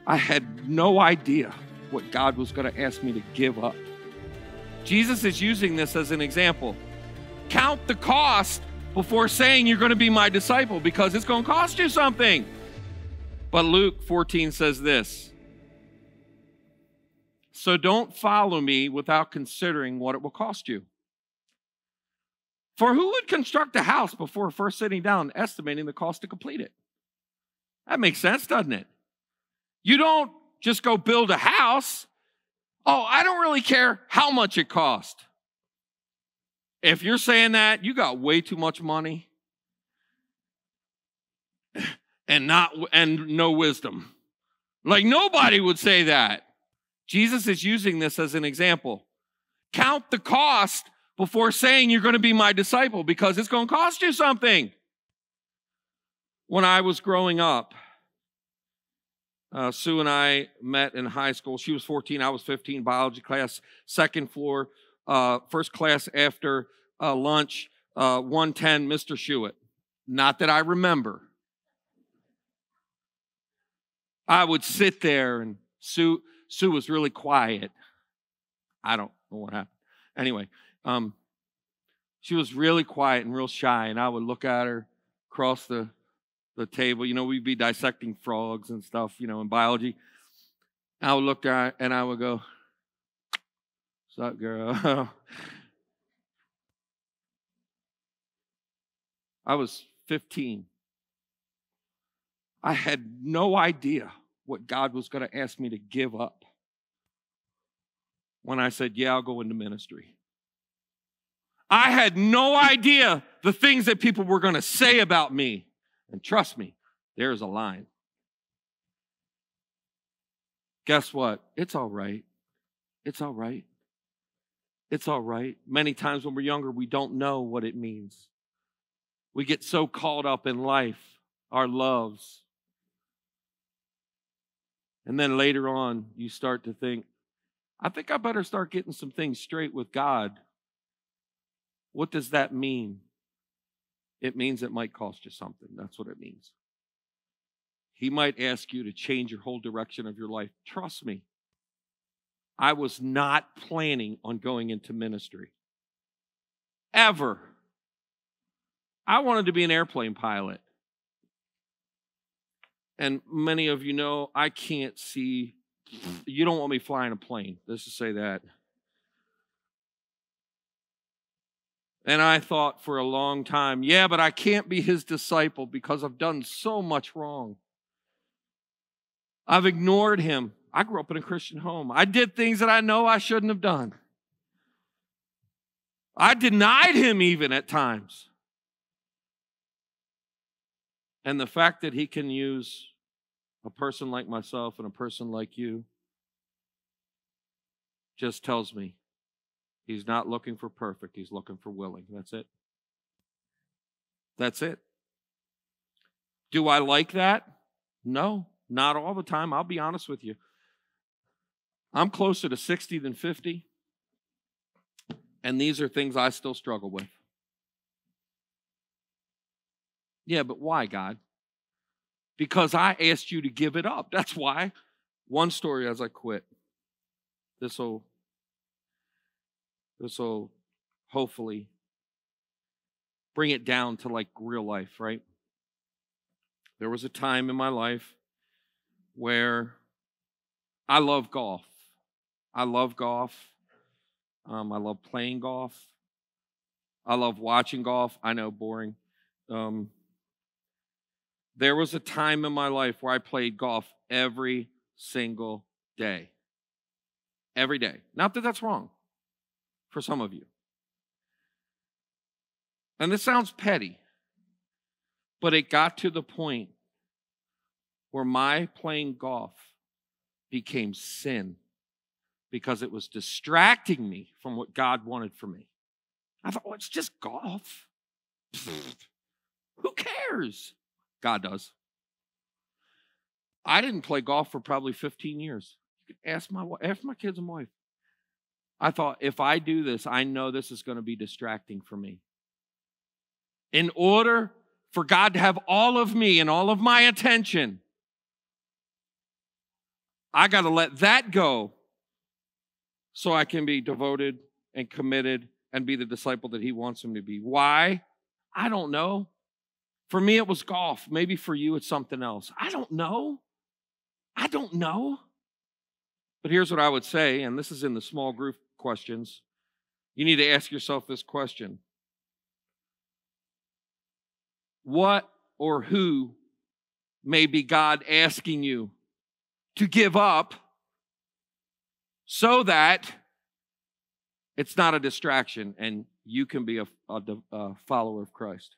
I had no idea what God was going to ask me to give up. Jesus is using this as an example. Count the cost before saying you're going to be my disciple, because it's going to cost you something. But Luke 14 says this: so don't follow me without considering what it will cost you. For who would construct a house before first sitting down and estimating the cost to complete it? That makes sense, doesn't it? You don't just go build a house. Oh, I don't really care how much it costs. If you're saying that, you got way too much money and no wisdom. Like, nobody would say that. Jesus is using this as an example. Count the cost before saying you're going to be my disciple, because it's going to cost you something. When I was growing up, Sue and I met in high school. She was 14, I was 15, biology class, second floor, first class after lunch, 110, Mr. Shuett. Not that I remember. I would sit there, and Sue was really quiet. I don't know what happened. Anyway, she was really quiet and real shy, and I would look at her across the table. You know, we'd be dissecting frogs and stuff, you know, in biology. I would look at her and I would go, "What's up, girl?" I was 15. I had no idea what God was going to ask me to give up when I said, yeah, I'll go into ministry. I had no idea the things that people were going to say about me. And trust me, there's a line. Guess what? It's all right. It's all right. It's all right. Many times when we're younger, we don't know what it means. We get so caught up in life, our loves. And then later on, you start to think, I think I better start getting some things straight with God. What does that mean? It means it might cost you something. That's what it means. He might ask you to change your whole direction of your life. Trust me, I was not planning on going into ministry. Ever. I wanted to be an airplane pilot. And many of you know I can't see. You don't want me flying a plane. Let's just say that. And I thought for a long time, yeah, but I can't be his disciple because I've done so much wrong. I've ignored him. I grew up in a Christian home. I did things that I know I shouldn't have done. I denied him even at times. And the fact that he can use a person like myself and a person like you just tells me he's not looking for perfect. He's looking for willing. That's it. That's it. Do I like that? No, not all the time. I'll be honest with you. I'm closer to 60 than 50. And these are things I still struggle with. Yeah, but why, God? Because I asked you to give it up. That's why. One story as I quit. This will hopefully bring it down to like real life, right? There was a time in my life where I love golf. I love golf. I love playing golf. I love watching golf. I know, boring. There was a time in my life where I played golf every single day. Every day. Not that that's wrong for some of you. And this sounds petty, but it got to the point where my playing golf became sin because it was distracting me from what God wanted for me. I thought, well, it's just golf. Who cares? God does. I didn't play golf for probably 15 years. You could ask my kids and wife. I thought, if I do this, I know this is going to be distracting for me. In order for God to have all of me and all of my attention, I got to let that go so I can be devoted and committed and be the disciple that he wants him to be. Why? I don't know. For me, it was golf. Maybe for you, it's something else. I don't know. I don't know. But here's what I would say, and this is in the small group questions. You need to ask yourself this question. What or who may be God asking you to give up so that it's not a distraction and you can be a follower of Christ?